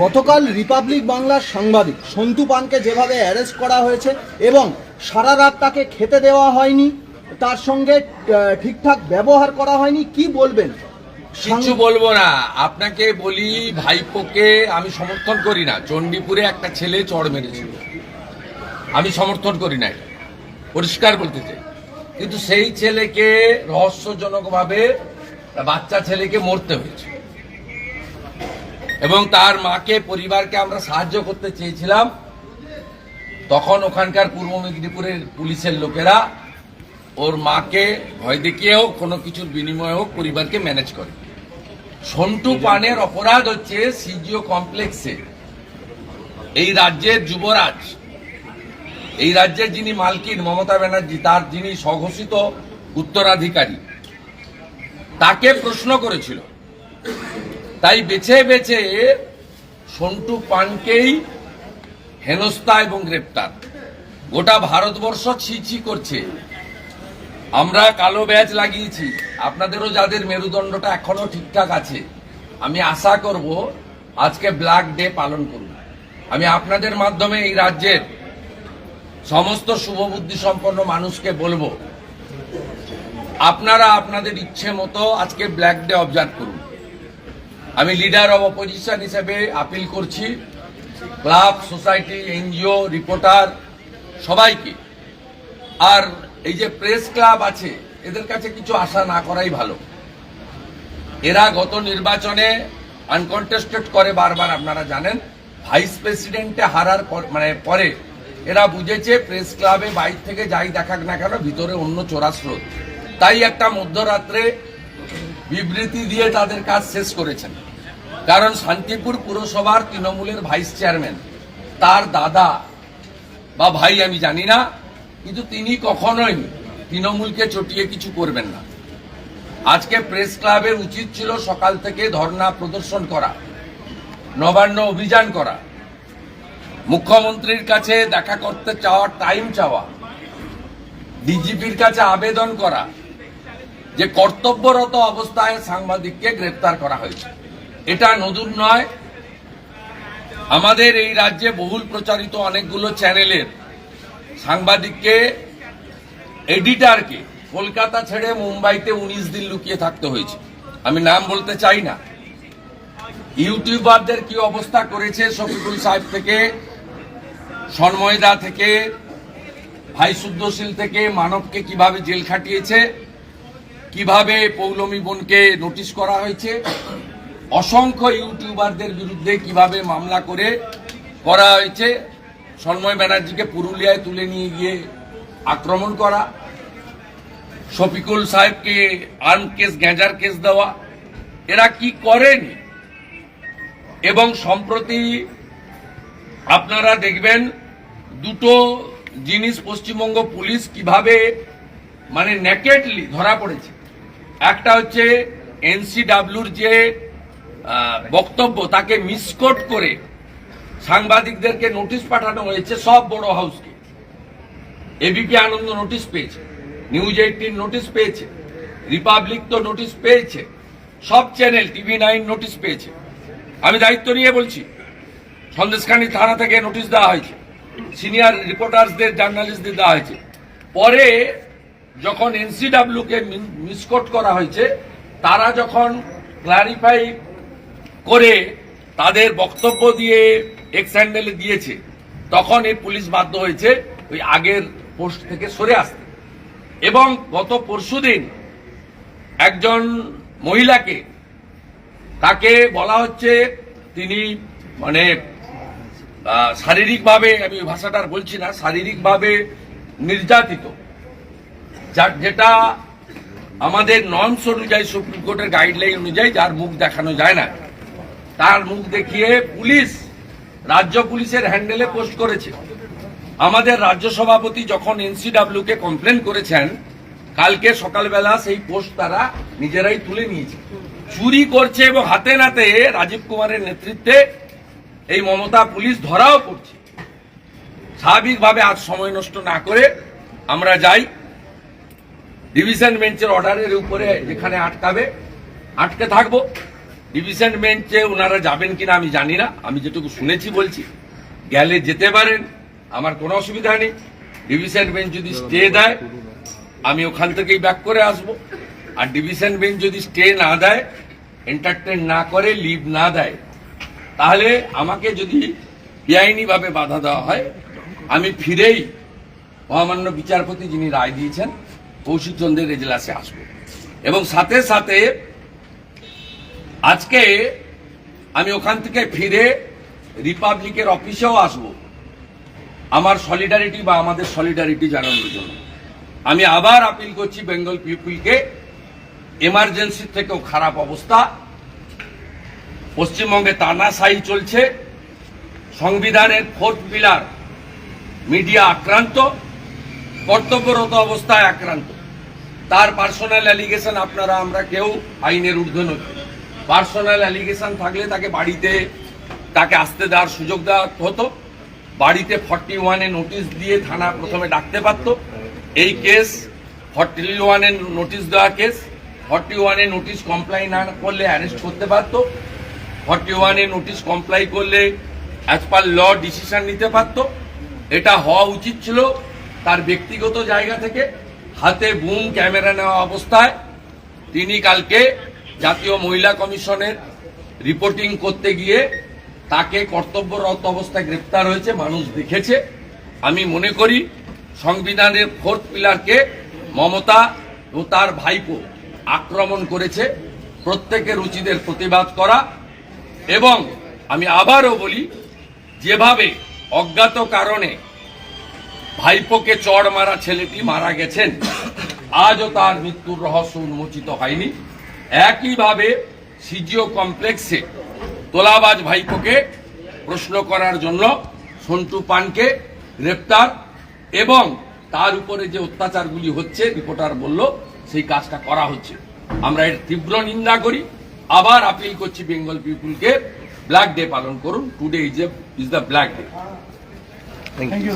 গতকাল রিপাবলিক বাংলার সাংবাদিক সন্তু পানকে যেভাবে অ্যারেস্ট করা হয়েছে এবং সারা রাত তাকে খেতে দেওয়া হয়নি, তার সঙ্গে ঠিকঠাক ব্যবহার করা হয়নি, কি বলবেন? কিছু বলবো না, আপনাকে বলি ভাইপোকে আমি সমর্থন করি না। চণ্ডীপুরে একটা ছেলে চড় মেরেছিল, আমি সমর্থন করি না, পরিষ্কার বলতে চাই। কিন্তু সেই ছেলেকে রহস্যজনকভাবে বাচ্চা ছেলেকে মরতে হয়েছে এবং তার মাকে পরিবারকে আমরা সাহায্য করতে চেয়েছিলাম। তখন ওখানকার পূর্ব মেদিনীপুরের পুলিশের লোকেরা ওর মাকে ভয় দেখিয়ে হোক কোনো কিছুর বিনিময়ে হোক পরিবারকে ম্যানেজ করে। সন্টু পানের অপরাধ হচ্ছে সিজিও কমপ্লেক্সে এই রাজ্যের যুবরাজ, এই রাজ্যের যিনি মালকিন মমতা ব্যানার্জি, তার যিনি স্বঘোষিত উত্তরাধিকারী, তাকে প্রশ্ন করেছিল। তাই বেছে বেছে সন্টু পানকেই হেনস্থা এবং গ্রেপ্তার। গোটা ভারতবর্ষ ছি করছে। আমরা কালো ব্যাজ লাগিয়েছি, আপনাদেরও যাদের মেরুদণ্ডটা এখনো ঠিকঠাক আছে, আমি আশা করব আজকে ব্ল্যাক ডে পালন করুন। আমি আপনাদের মাধ্যমে এই রাজ্যের সমস্ত শুভবুদ্ধি সম্পন্ন মানুষকে বলবো, আপনারা আপনাদের ইচ্ছে মতো আজকে ব্ল্যাক ডে অবজার্ভ করুন। আমি লিডার অব অপোজিশন হিসেবে আপিল করছি ক্লাব, সোসাইটি, এনজিও, রিপোর্টার সবাইকে। আর এই যে প্রেস ক্লাব আছে, এদের কাছে কিছু আশা না করাই ভালো। এরা গত নির্বাচনে আনকন্টেস্টেড করে বারবার, আপনারা জানেন। ভাইস প্রেসিডেন্টে হারার পরে এরা বুঝেছে প্রেস ক্লাবে বাইরে থেকে যাই দেখাক না কেন ভিতরে অন্য চোরা স্রোত। তাই একটা মধ্যরাত্রে বিবৃতি দিয়ে তাদের কাজ শেষ করেছেন। কারণ শান্তিপুর পুরসভার তৃণমূলের ভাইস চেয়ারম্যান, তার দাদা বা ভাই আমি জানি না, কিন্তু তিনি কখনোই তৃণমূলকে চটিয়ে কিছু করবেন না। আজকে প্রেস ক্লাবের উচিত ছিল সকাল থেকে ধর্ণা প্রদর্শন করা, নবান্ন অভিযান করা, মুখ্যমন্ত্রীর কাছে দেখা করতে চাওয়ার টাইম চাওয়া, ডিজিপির কাছে আবেদন করা যে কর্তব্যরত অবস্থায় সাংবাদিককে গ্রেপ্তার করা হয়েছে। এটা নতুন নয়। আমাদের এই রাজ্যে বহুল প্রচারিত অনেকগুলো চ্যানেলের সাংবাদিককে, এডিটরকে কলকাতা ছেড়ে মুম্বাইতে 19 দিন লুকিয়ে থাকতে হয়েছে। আমি নাম বলতে চাই না। ইউটিউবারদের কি অবস্থা করেছে, শফিকুল সাহেব থেকে, সন্ময়দা থেকে, ভাই শুদ্ধশীল থেকে, মানবকে কিভাবে জেল খাটিয়েছে, কিভাবে পৌলমী বোনকে নোটিশ করা হয়েছে, অসংখ্য ইউটিউবারদের বিরুদ্ধে কিভাবে মামলা করা হয়েছে, সন্ময় ব্যানার্জিকে পুরুলিয়ায় তুলে নিয়ে গিয়ে আক্রমণ করা, শফিকুল সাহেবকে আর্ম কেস, গ্যাঁজার কেস দেওয়া, এরা কি করেনি। এবং সম্প্রতি আপনারা দেখবেন দুটো জিনিস পশ্চিমবঙ্গ পুলিশ কিভাবে নেকেডলি ধরা পড়েছে। একটা হচ্ছে এনসিডব্লিউর যে বক্তব্য, তাকে মিসকোট করে সাংবাদিকদেরকে নোটিশ পাঠানো হয়েছে সব বড় হাউসকে। এবিপি আনন্দ নোটিশ পেয়েছে, নিউজ 18 নোটিশ পেয়েছে, রিপাবলিক তো নোটিশ পেয়েছে, সব চ্যানেল, TV9 নোটিশ পেয়েছে। আমি দায়িত্ব নিয়ে বলছি, সন্দেশখালী থানা থেকে নোটিশ দেওয়া হয়েছে, সিনিয়র রিপোর্টার্সদের, জার্নালিস্টদের দেওয়া হয়েছে। পরে যখন এনসিডব্লিউ কে মিসকোট করা হয়েছে, তারা যখন ক্লারিফাই করে তাদের বক্তব্য দিয়ে এক্স হ্যান্ডেলে দিয়েছে, তখন এই পুলিশ বাধ্য হয়েছে ওই আগের পোস্ট থেকে সরে আসতে। এবং গত পরশুদিন একজন মহিলাকে, তাকে বলা হচ্ছে তিনি শারীরিকভাবে, আমি ভাষাটার বলছি না, শারীরিকভাবে নির্যাতিত, যেটা আমাদের নর্মস অনুযায়ী, সুপ্রিম কোর্টের গাইডলাইন অনুযায়ী, যার মুখ দেখানো যায় না, তার মুখ দেখিয়ে পুলিশ রাজ্য পুলিশের হ্যান্ডেলে পোস্ট করেছে। আমাদের রাজ্য সভাপতি যখন এনসিডব্লিউ কে কমপ্লেন করেছেন, কালকে সকালবেলা সেই পোস্ট তারা নিজেরাই তুলে নিয়েছে। চুরি করছে এবং হাতে নাতে রাজীব কুমারের নেতৃত্বে এই মমতা পুলিশ ধরাও করছে। স্বাভাবিকভাবে আজ সময় নষ্ট না করে আমরা যাই, ডিভিশন বেঞ্চের অর্ডারের উপরে যেখানে আটকাবে আটকে থাকবো। ডিভিশন বেঞ্চে ওনারা যাবেন কিনা আমি জানি না, আমি যেটুকু শুনেছি বলছি। গেলে যেতে পারেন, আমার কোনো অসুবিধা নেই। ডিভিশন বেঞ্চ যদি স্টে দেয় আমি ওখান থেকেই ব্যাক করে আসব। আর ডিভিশন বেঞ্চ যদি স্টে না দেয়, এন্টারটেন না করে, লিভ না দেয়, তাহলে আমাকে যদি বেআইনিভাবে বাধা দেওয়া হয়, আমি ফিরেই মহামান্য বিচারপতি যিনি রায় দিয়েছেন কৌশিক চন্দ্রের এজলাসে আসব। এবং সাথে সাথে আজকে আমি ওখান থেকে ফিরে রিপাবলিকের অফিসেও আসব আমার সলিডারিটি বা আমাদের সলিডারিটি জানানোর জন্য। আমি আবার আপিল করছি বেঙ্গল পিপুলকে, এমার্জেন্সি থেকেও খারাপ অবস্থা, পশ্চিমবঙ্গে তানাশাহি চলছে, সংবিধানের ফোর্থ পিলার মিডিয়া আক্রান্ত, কর্তব্যরত অবস্থায় আক্রান্ত। তার পার্সোনাল অ্যালিগেশন আপনারা আমরা কেউ আইনের ঊর্ধ্বে নই। পার্সোনাল অ্যালিগেশন থাকলে তাকে বাড়িতে তাকে আসতে দেওয়ার সুযোগ দেওয়া হতো, বাড়িতে 41-এ নোটিশ দিয়ে থানা প্রথমে ডাকতে পারত। এই কেস 41-এ নোটিশ দেওয়া কেস, 41-এ নোটিশ কমপ্লাই না করলে অ্যারেস্ট করতে পারত, 41-এ নোটিশ কমপ্লাই করলে অ্যাজ পার ল ডিসিশন নিতে পারত। এটা হওয়া উচিত ছিল তার ব্যক্তিগত জায়গা থেকে। হাতে বুম ক্যামেরা নেওয়া অবস্থায় তিনি কালকে জাতীয় মহিলা কমিশনের রিপোর্টিং করতে গিয়ে তাকে কর্তব্যরত অবস্থায় গ্রেপ্তার হয়েছে, মানুষ দেখেছে। আমি মনে করি সংবিধানের ফোর্থ পিলারকে মমতা ও তার ভাইপো আক্রমণ করেছে। প্রত্যেকের উচিতের প্রতিবাদ করা। এবং আমি আবারও বলি, যেভাবে অজ্ঞাত কারণে ভাইপোকে চড় মারা ছেলেটি মারা গেছেন, আজও তার মৃত্যুর রহস্য উন্মোচিত হয়নি। একইভাবে সিজিও কমপ্লেক্সে তোলাবাজ ভাইপোকে প্রশ্ন করার জন্য সন্টু পানকে গ্রেপ্তার, এবং তার উপরে যে অত্যাচারগুলি হচ্ছে রিপোর্টার বলল সেই কাজটা করা হচ্ছে। আমরা এর তীব্র নিন্দা করি। আবার আপিল করছি বেঙ্গল পিপুলকে, ব্ল্যাক ডে পালন করুন। Today is the black day. Thank you.